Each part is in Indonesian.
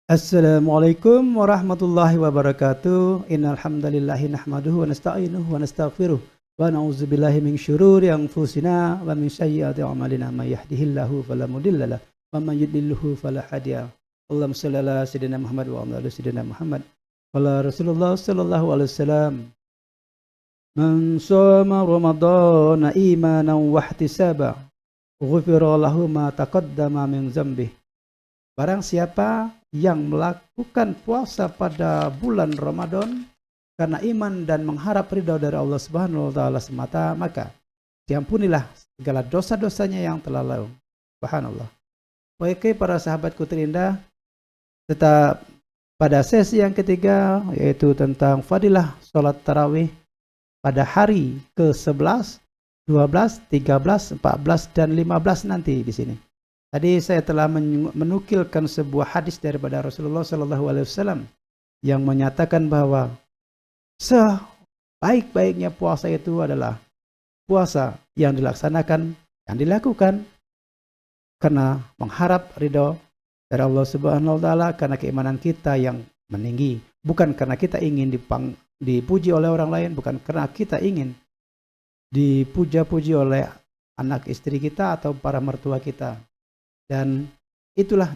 Assalamualaikum warahmatullahi wabarakatuh. Innal hamdalillahi nahmaduhu wa nasta'inuhu wa nastaghfiruh wa na'udzubillahi min syururi anfusina wa min sayyiati a'malina may yahdihillahu fala mudhillalah wa may yudlilhu fala hadiya. Allahumma shalli ala sayyidina Muhammad wa ala ali sayyidina Muhammad. Qala Rasulullah sallallahu alaihi wasallam, "Man shoma ramadhana imanan wa ihtisaba, ghufira lahu ma taqaddama min dzambihi." Barang siapa yang melakukan puasa pada bulan Ramadan karena iman dan mengharap ridha dari Allah Subhanahu wa taala semata, maka diampunilah segala dosa-dosanya yang telah lalu. Subhanallah. Baik para sahabatku terindah, tetap pada sesi yang ketiga, yaitu tentang fadilah sholat tarawih pada hari ke-11, 12, 13, 14 dan 15 nanti di sini. Tadi saya telah menukilkan sebuah hadis daripada Rasulullah Sallallahu Alaihi Wasallam yang menyatakan bahwa sebaik-baiknya puasa itu adalah puasa yang dilaksanakan, yang dilakukan karena mengharap ridho dari Allah Subhanahu Wa Taala, karena keimanan kita yang meninggi, bukan karena kita ingin dipuji oleh orang lain, bukan karena kita ingin dipuja-puji oleh anak istri kita atau para mertua kita. Dan itulah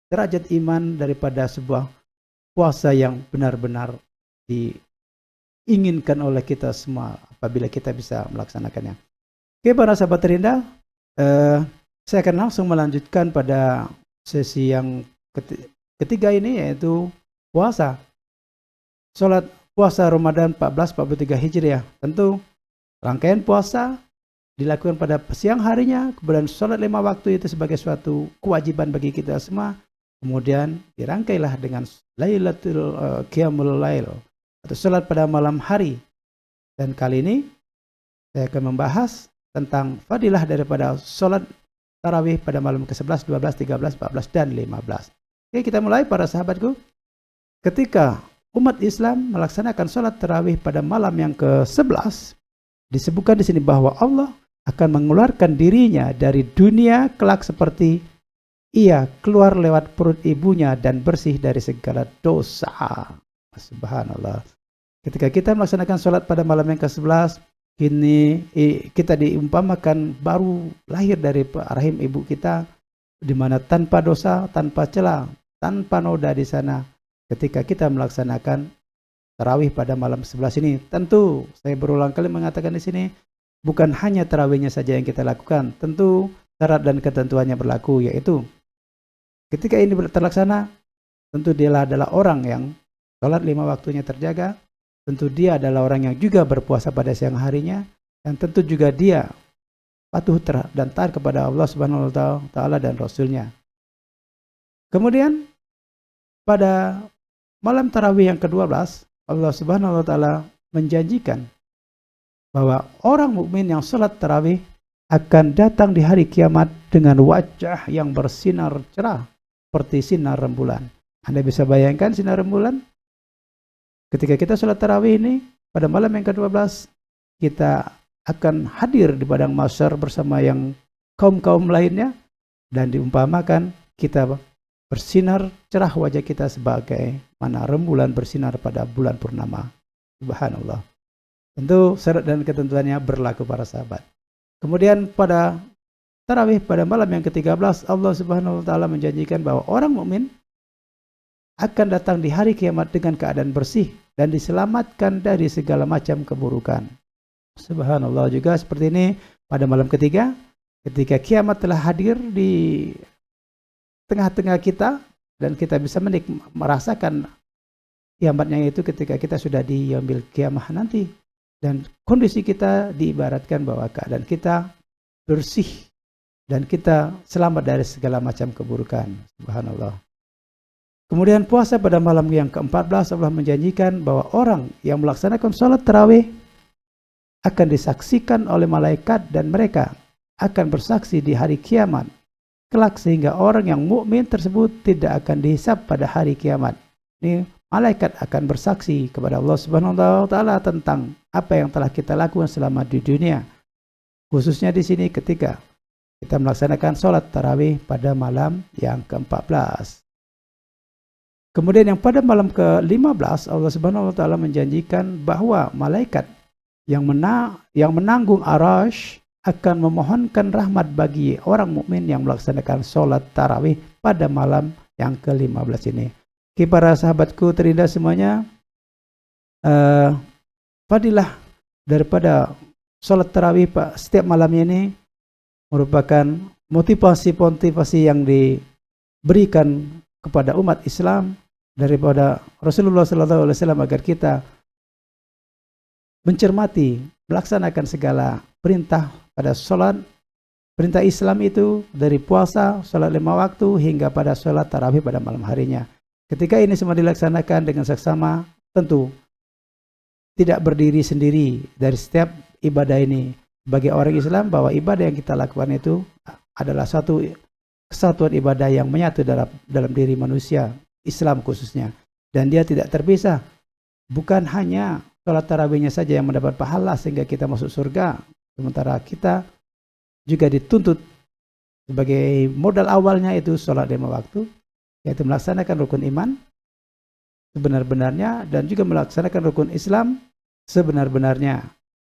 derajat iman daripada sebuah puasa yang benar-benar diinginkan oleh kita semua apabila kita bisa melaksanakannya. Oke para sahabat terindah, saya akan langsung melanjutkan pada sesi yang ketiga ini, yaitu puasa. Sholat puasa Ramadan 1443 Hijriah. Tentu rangkaian puasa dilakukan pada siang harinya, kemudian sholat 5 waktu itu sebagai suatu kewajiban bagi kita semua. Kemudian dirangkailah dengan Lailatul Qiyamul Lail atau sholat pada malam hari. Dan kali ini saya akan membahas tentang fadilah daripada sholat tarawih pada malam ke-11, 12, 13, 14 dan 15. Oke, kita mulai para sahabatku. Ketika umat Islam melaksanakan sholat tarawih pada malam yang ke-11, disebutkan di sini bahwa Allah akan mengeluarkan dirinya dari dunia kelak seperti ia keluar lewat perut ibunya dan bersih dari segala dosa. Subhanallah. Ketika kita melaksanakan sholat pada malam yang ke-11, kini kita diumpamakan baru lahir dari rahim ibu kita, di mana tanpa dosa, tanpa celah, tanpa noda di sana. Ketika kita melaksanakan tarawih pada malam 11 ini, tentu saya berulang kali mengatakan di sini, bukan hanya tarawihnya saja yang kita lakukan, tentu syarat dan ketentuannya berlaku, yaitu ketika ini terlaksana, tentu dia adalah orang yang sholat 5 waktunya terjaga, tentu dia adalah orang yang juga berpuasa pada siang harinya, dan tentu juga dia patuh dan taat kepada Allah Subhanahu wa taala dan Rasulnya. Kemudian pada malam tarawih yang ke-12, Allah Subhanahu wa taala menjanjikan bahwa orang mukmin yang salat tarawih akan datang di hari kiamat dengan wajah yang bersinar cerah seperti sinar rembulan. Anda bisa bayangkan sinar rembulan? Ketika kita salat tarawih ini pada malam yang ke-12, kita akan hadir di padang mahsyar bersama yang kaum-kaum lainnya, dan diumpamakan kita bersinar cerah wajah kita sebagai mana rembulan bersinar pada bulan purnama. Subhanallah. Tentu syarat dan ketentuannya berlaku para sahabat. Kemudian pada tarawih pada malam yang ke-13, Allah Subhanahu wa taala menjanjikan bahwa orang mukmin akan datang di hari kiamat dengan keadaan bersih dan diselamatkan dari segala macam keburukan. Subhanallah, juga seperti ini pada malam ketiga, ketika kiamat telah hadir di tengah-tengah kita dan kita bisa merasakan kiamatnya itu ketika kita sudah diambil kiamah nanti, dan kondisi kita diibaratkan bahwa keadaan kita bersih dan kita selamat dari segala macam keburukan. Subhanallah. Kemudian puasa pada malam yang ke-14, Allah menjanjikan bahwa orang yang melaksanakan sholat tarawih akan disaksikan oleh malaikat dan mereka akan bersaksi di hari kiamat kelak, sehingga orang yang mukmin tersebut tidak akan dihisab pada hari kiamat. Ini malaikat akan bersaksi kepada Allah Subhanahu wa taala tentang apa yang telah kita lakukan selama di dunia. Khususnya di sini ketika kita melaksanakan sholat tarawih pada malam yang ke-14. Kemudian yang pada malam ke-15 Allah Subhanahu wa taala menjanjikan bahwa malaikat yang menanggung arash akan memohonkan rahmat bagi orang mukmin yang melaksanakan sholat tarawih pada malam yang ke-15 ini. Oke, para sahabatku terindah semuanya, fadilah daripada sholat tarawih setiap malam ini merupakan motivasi yang diberikan kepada umat Islam daripada Rasulullah SAW agar kita mencermati, melaksanakan segala perintah pada sholat. Perintah Islam itu dari puasa, sholat 5 waktu hingga pada sholat tarawih pada malam harinya. Ketika ini semua dilaksanakan dengan seksama, tentu tidak berdiri sendiri dari setiap ibadah ini. Bagi orang Islam bahwa ibadah yang kita lakukan itu adalah satu kesatuan ibadah yang menyatu dalam diri manusia, Islam khususnya. Dan dia tidak terpisah. Bukan hanya sholat tarawihnya saja yang mendapat pahala sehingga kita masuk surga. Sementara kita juga dituntut sebagai modal awalnya itu sholat 5 waktu, yaitu melaksanakan rukun iman sebenar-benarnya dan juga melaksanakan rukun Islam sebenar-benarnya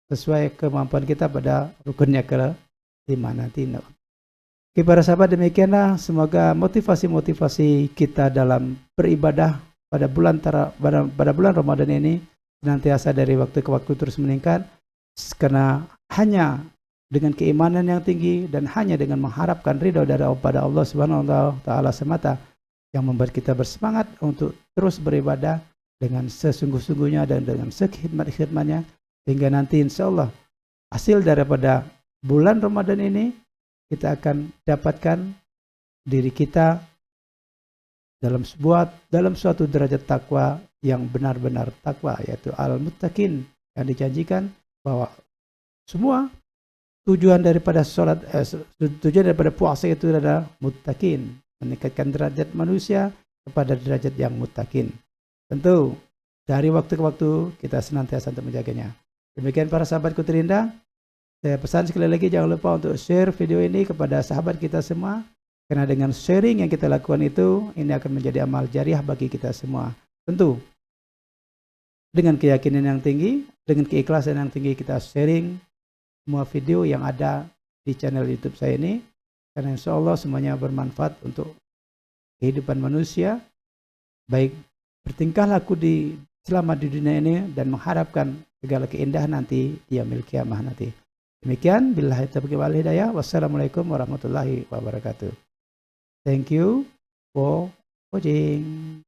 sesuai kemampuan kita pada rukunnya ke-5 nanti. Oke, para sahabat, demikianlah semoga motivasi-motivasi kita dalam beribadah pada bulan Ramadan ini senantiasa dari waktu ke waktu terus meningkat, karena hanya dengan keimanan yang tinggi dan hanya dengan mengharapkan ridha dari pada Allah Subhanahu wa taala semata yang membuat kita bersemangat untuk terus beribadah dengan sesungguh-sungguhnya dan dengan sekhidmat-khidmatnya, hingga nanti insyaallah hasil daripada bulan Ramadan ini kita akan dapatkan diri kita dalam suatu derajat takwa yang benar-benar takwa, yaitu al-muttaqin, yang dijanjikan bahwa semua tujuan daripada tujuan daripada puasa itu adalah muttaqin, meningkatkan derajat manusia kepada derajat yang muttaqin. Tentu dari waktu ke waktu kita senantiasa untuk menjaganya. Demikian para sahabatku terindah, saya pesan sekali lagi jangan lupa untuk share video ini kepada sahabat kita semua, karena dengan sharing yang kita lakukan itu ini akan menjadi amal jariah bagi kita semua. Tentu dengan keyakinan yang tinggi, dengan keikhlasan yang tinggi kita sharing semua video yang ada di channel YouTube saya ini, karena insya Allah semuanya bermanfaat untuk kehidupan manusia, baik bertingkah laku selama di dunia ini dan mengharapkan segala keindahan nanti di yaumil qiyamah nanti. Demikian, billahi taufiq wal hidayah. Wassalamualaikum warahmatullahi wabarakatuh. Thank you for watching.